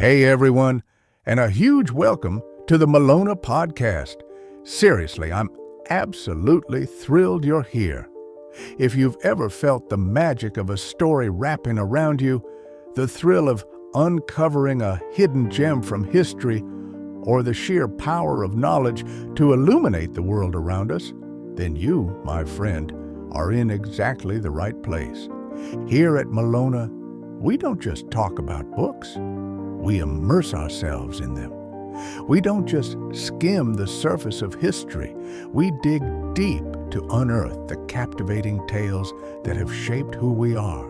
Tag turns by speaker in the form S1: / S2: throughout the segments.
S1: Hey everyone, and a huge welcome to the Melona podcast. Seriously, I'm absolutely thrilled you're here. If you've ever felt the magic of a story wrapping around you, the thrill of uncovering a hidden gem from history, or the sheer power of knowledge to illuminate the world around us, then you, my friend, are in exactly the right place. Here at Melona, we don't just talk about books. We immerse ourselves in them. We don't just skim the surface of history. We dig deep to unearth the captivating tales that have shaped who we are.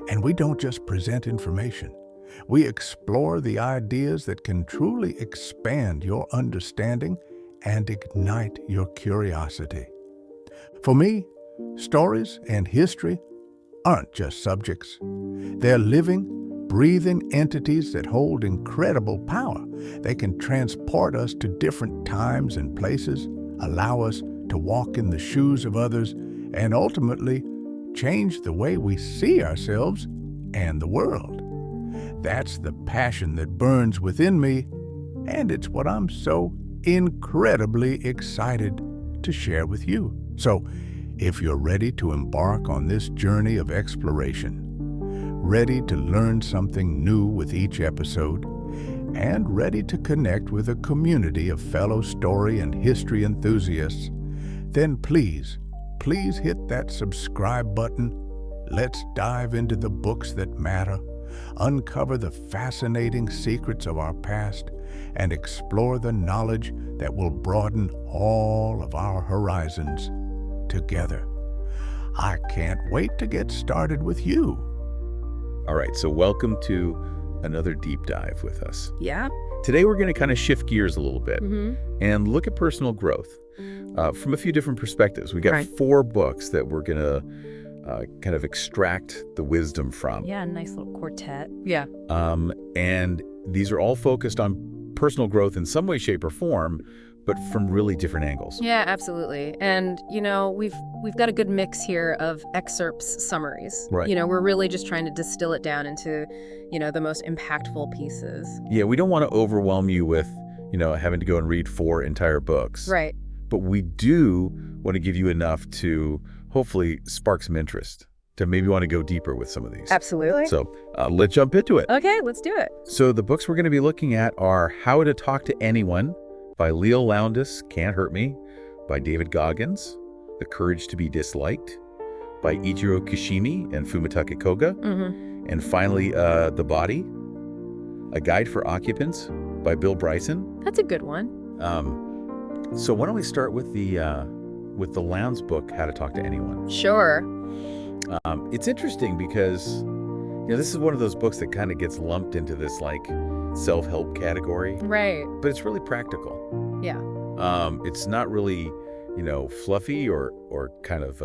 S1: And we don't just present information. We explore the ideas that can truly expand your understanding and ignite your curiosity. For me, stories and history aren't just subjects. They're living, breathing entities that hold incredible power. They can transport us to different times and places, allow us to walk in the shoes of others, and ultimately change the way we see ourselves and the world. That's the passion that burns within me, and it's what I'm so incredibly excited to share with you. So, if you're ready to embark on this journey of exploration, ready to learn something new with each episode, and ready to connect with a community of fellow story and history enthusiasts, then please hit that subscribe button. Let's dive into the books that matter, uncover the fascinating secrets of our past, and explore the knowledge that will broaden all of our horizons together. I can't wait to get started with you.
S2: All right, so welcome to another deep dive with us.
S3: Yeah.
S2: Today we're going to kind of shift gears a little bit and look at personal growth from a few different perspectives. We got 4 books that we're going to kind of extract the wisdom from.
S3: Yeah, nice little quartet. Yeah.
S2: And these are all focused on personal growth in some way, shape, or form, but from really different angles.
S3: Yeah, absolutely. And, we've got a good mix here of excerpts, summaries.
S2: Right.
S3: We're really just trying to distill it down into, the most impactful pieces.
S2: Yeah, we don't want to overwhelm you with, having to go and read 4 entire books.
S3: Right.
S2: But we do want to give you enough to hopefully spark some interest, to maybe want to go deeper with some of these.
S3: Absolutely.
S2: So let's jump into it.
S3: Okay, let's do it.
S2: So the books we're going to be looking at are How to Talk to Anyone by Leo Lowndes, Can't Hurt Me, by David Goggins, The Courage to be Disliked, by Ichiro Kishimi and Fumitake Koga, and finally, The Body, A Guide for Occupants by Bill Bryson.
S3: That's a good one.
S2: So why don't we start with the Lowndes book, How to Talk to Anyone?
S3: Sure.
S2: It's interesting because, this is one of those books that kind of gets lumped into this self-help category.
S3: Right.
S2: But it's really practical.
S3: Yeah.
S2: It's not really, fluffy or kind of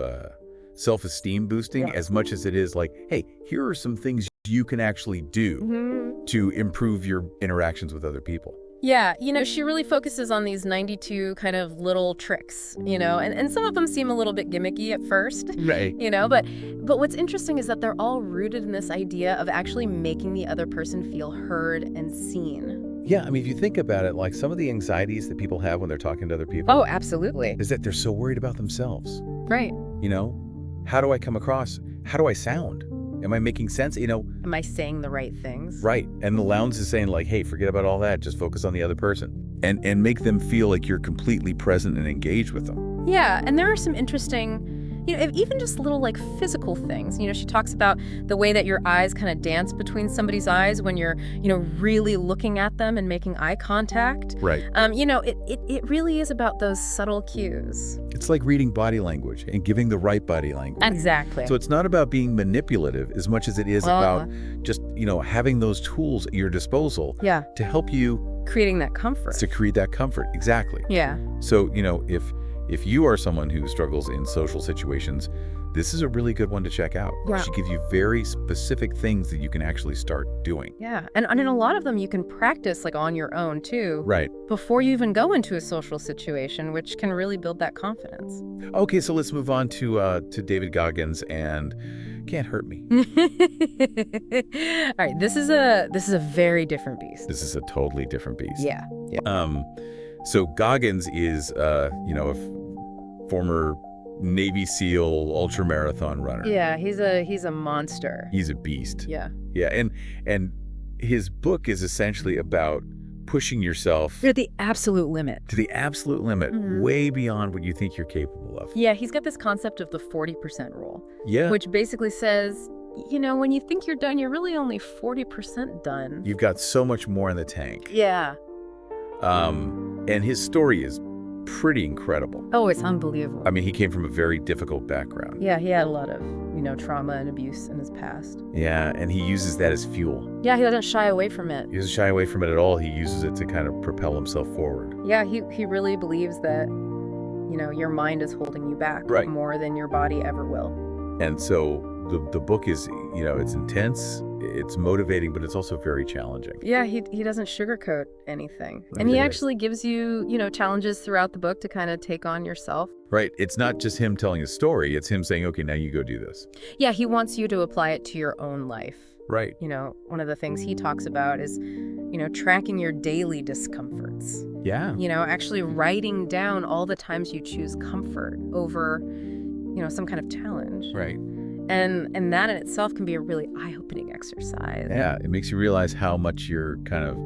S2: self-esteem boosting as much as it is hey, here are some things you can actually do to improve your interactions with other people.
S3: Yeah, she really focuses on these 92 kind of little tricks, and some of them seem a little bit gimmicky at first.
S2: Right.
S3: But what's interesting is that they're all rooted in this idea of actually making the other person feel heard and seen.
S2: Yeah, I mean, if you think about it, some of the anxieties that people have when they're talking to other people.
S3: Oh, absolutely.
S2: Is that they're so worried about themselves.
S3: Right.
S2: How do I come across? How do I sound? Am I making sense?
S3: Am I saying the right things?
S2: Right. And the Lowndes is saying hey, forget about all that. Just focus on the other person and make them feel like you're completely present and engaged with them.
S3: Yeah. And there are some interesting, even just little physical things. She talks about the way that your eyes kind of dance between somebody's eyes when you're, really looking at them and making eye contact.
S2: Right.
S3: It really is about those subtle cues.
S2: It's like reading body language and giving the right body language.
S3: Exactly.
S2: So it's not about being manipulative as much as it is about just, having those tools at your disposal to help you
S3: creating that comfort.
S2: To create that comfort. Exactly.
S3: Yeah.
S2: So, if if you are someone who struggles in social situations, this is a really good one to check out.
S3: Yeah.
S2: She gives you very specific things that you can actually start doing.
S3: Yeah, and in a lot of them you can practice like on your own too.
S2: Right.
S3: Before you even go into a social situation, which can really build that confidence.
S2: Okay, so let's move on to David Goggins and Can't Hurt Me.
S3: All right, this is a very different beast.
S2: This is a totally different beast.
S3: Yeah.
S2: So Goggins is a former Navy SEAL ultramarathon runner.
S3: Yeah, he's a monster.
S2: He's a beast.
S3: Yeah.
S2: Yeah, and his book is essentially about pushing yourself
S3: You're at the absolute limit.
S2: to the absolute limit, way beyond what you think you're capable of.
S3: Yeah, he's got this concept of the 40% rule,
S2: Yeah.
S3: which basically says, when you think you're done, you're really only 40% done.
S2: You've got so much more in the tank.
S3: Yeah.
S2: And his story is pretty incredible.
S3: Oh, it's unbelievable.
S2: I mean, he came from a very difficult background.
S3: Yeah, he had a lot of, trauma and abuse in his past.
S2: Yeah, and he uses that as fuel.
S3: Yeah, he doesn't shy away from it.
S2: He doesn't shy away from it at all. He uses it to kind of propel himself forward.
S3: Yeah, he really believes that, your mind is holding you back
S2: Right.
S3: more than your body ever will.
S2: And so the book is, it's intense, it's motivating, but it's also very challenging.
S3: Yeah, he doesn't sugarcoat anything. And he
S2: Right.
S3: actually gives you, challenges throughout the book to kind of take on yourself.
S2: Right. It's not just him telling a story. It's him saying, okay, now you go do this.
S3: Yeah, he wants you to apply it to your own life.
S2: Right.
S3: One of the things he talks about is, tracking your daily discomforts.
S2: Yeah.
S3: Actually writing down all the times you choose comfort over, some kind of challenge.
S2: Right.
S3: And that in itself can be a really eye-opening exercise.
S2: Yeah. It makes you realize how much you're kind of,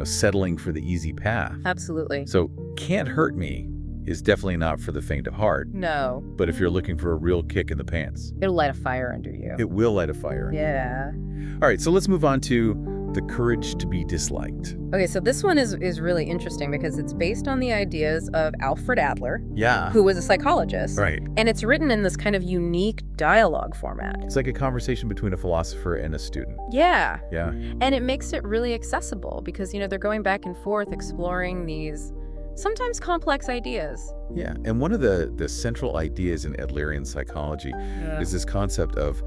S2: settling for the easy path.
S3: Absolutely.
S2: So Can't Hurt Me is definitely not for the faint of heart.
S3: No.
S2: But if you're looking for a real kick in the pants,
S3: It'll light a fire under you.
S2: it will light a fire.
S3: Yeah.
S2: All right. So let's move on to The Courage to be Disliked.
S3: Okay, so this one is really interesting because it's based on the ideas of Alfred Adler,
S2: Yeah.
S3: who was a psychologist.
S2: Right.
S3: And it's written in this kind of unique dialogue format.
S2: It's like a conversation between a philosopher and a student.
S3: Yeah.
S2: Yeah.
S3: And it makes it really accessible because, they're going back and forth exploring these sometimes complex ideas.
S2: Yeah. And one of the central ideas in Adlerian psychology is this concept of,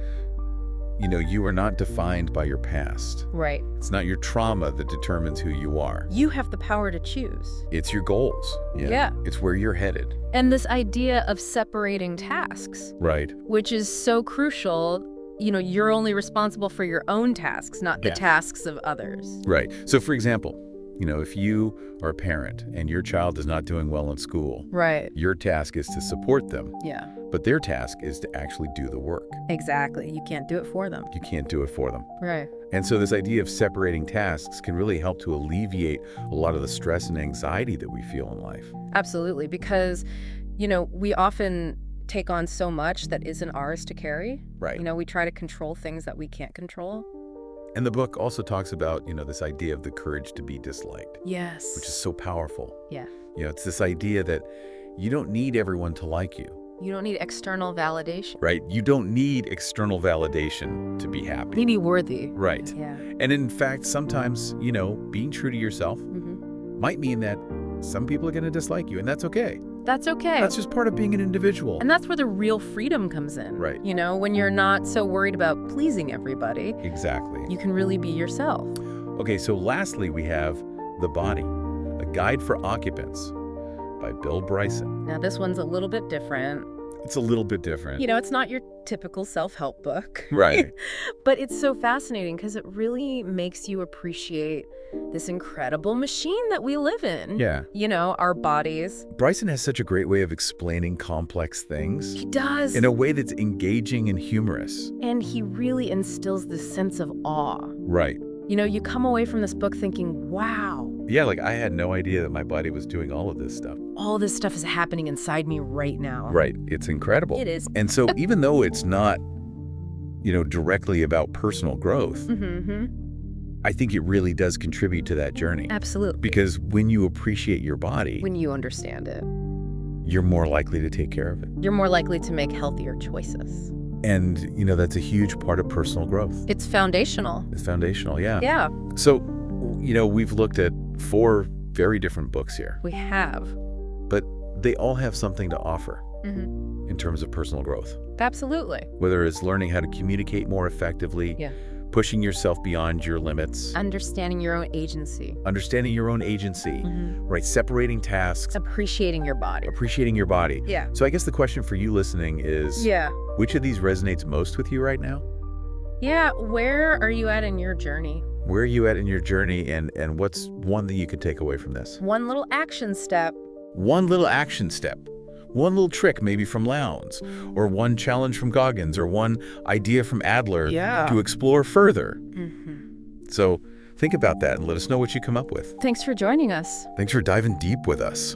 S2: you are not defined by your past.
S3: Right.
S2: It's not your trauma that determines who you are.
S3: You have the power to choose.
S2: It's your goals.
S3: Yeah.
S2: It's where you're headed.
S3: And this idea of separating tasks,
S2: Right.
S3: which is so crucial. You're only responsible for your own tasks, not the
S2: Yeah.
S3: tasks of others.
S2: Right. So, for example, if you are a parent and your child is not doing well in school,
S3: Right.
S2: your task is to support them,
S3: Yeah.
S2: but their task is to actually do the work.
S3: Exactly. You can't do it for them.
S2: You can't do it for them.
S3: Right.
S2: And so this idea of separating tasks can really help to alleviate a lot of the stress and anxiety that we feel in life.
S3: Absolutely. Because, we often take on so much that isn't ours to carry.
S2: Right.
S3: We try to control things that we can't control.
S2: And the book also talks about, this idea of the courage to be disliked,
S3: Yes.
S2: which is so powerful.
S3: Yeah.
S2: It's this idea that you don't need everyone to like you,
S3: You don't need external validation.
S2: right? You don't need external validation to be happy.
S3: You need worthy.
S2: Right.
S3: Yeah.
S2: And in fact, sometimes, being true to yourself
S3: Mm-hmm.
S2: might mean that some people are going to dislike you, and that's okay.
S3: That's okay.
S2: That's just part of being an individual.
S3: And that's where the real freedom comes in.
S2: Right.
S3: When you're not so worried about pleasing everybody,
S2: Exactly.
S3: you can really be yourself.
S2: Okay, so lastly, we have The Body, A Guide for Occupants by Bill Bryson.
S3: Now, this one's a little bit different.
S2: It's a little bit different.
S3: It's not your typical self-help book.
S2: Right.
S3: But it's so fascinating because it really makes you appreciate this incredible machine that we live in.
S2: Yeah.
S3: Our bodies.
S2: Bryson has such a great way of explaining complex things
S3: He does.
S2: in a way that's engaging and humorous.
S3: And he really instills this sense of awe.
S2: Right.
S3: You come away from this book thinking, wow,
S2: Yeah, like I had no idea that my body was doing all of this stuff.
S3: all this stuff is happening inside me right now.
S2: Right. It's incredible.
S3: It is.
S2: And so even though it's not, directly about personal growth,
S3: Mm-hmm.
S2: I think it really does contribute to that journey.
S3: Absolutely.
S2: Because when you appreciate your body,
S3: When you understand it,
S2: you're more likely to take care of it.
S3: you're more likely to make healthier choices.
S2: And, that's a huge part of personal growth.
S3: It's foundational.
S2: It's foundational, yeah.
S3: Yeah,
S2: So, we've looked at 4 very different books here.
S3: we have.
S2: But they all have something to offer
S3: Hmm.
S2: in terms of personal growth.
S3: Absolutely.
S2: Whether it's learning how to communicate more effectively,
S3: Yeah.
S2: pushing yourself beyond your limits,
S3: Understanding your own agency.
S2: understanding your own agency, right? Separating tasks,
S3: Appreciating your body.
S2: appreciating your body.
S3: Yeah.
S2: So I guess the question for you listening is,
S3: Yeah.
S2: which of these resonates most with you right now?
S3: Yeah. Where are you at in your journey?
S2: Where are you at in your journey, and what's one that you could take away from this?
S3: One little action step.
S2: One little action step, one little trick maybe from Lowndes, or one challenge from Goggins, or one idea from Adler
S3: Yeah.
S2: to explore further.
S3: Hmm.
S2: So think about that and let us know what you come up with.
S3: Thanks for joining us.
S2: Thanks for diving deep with us.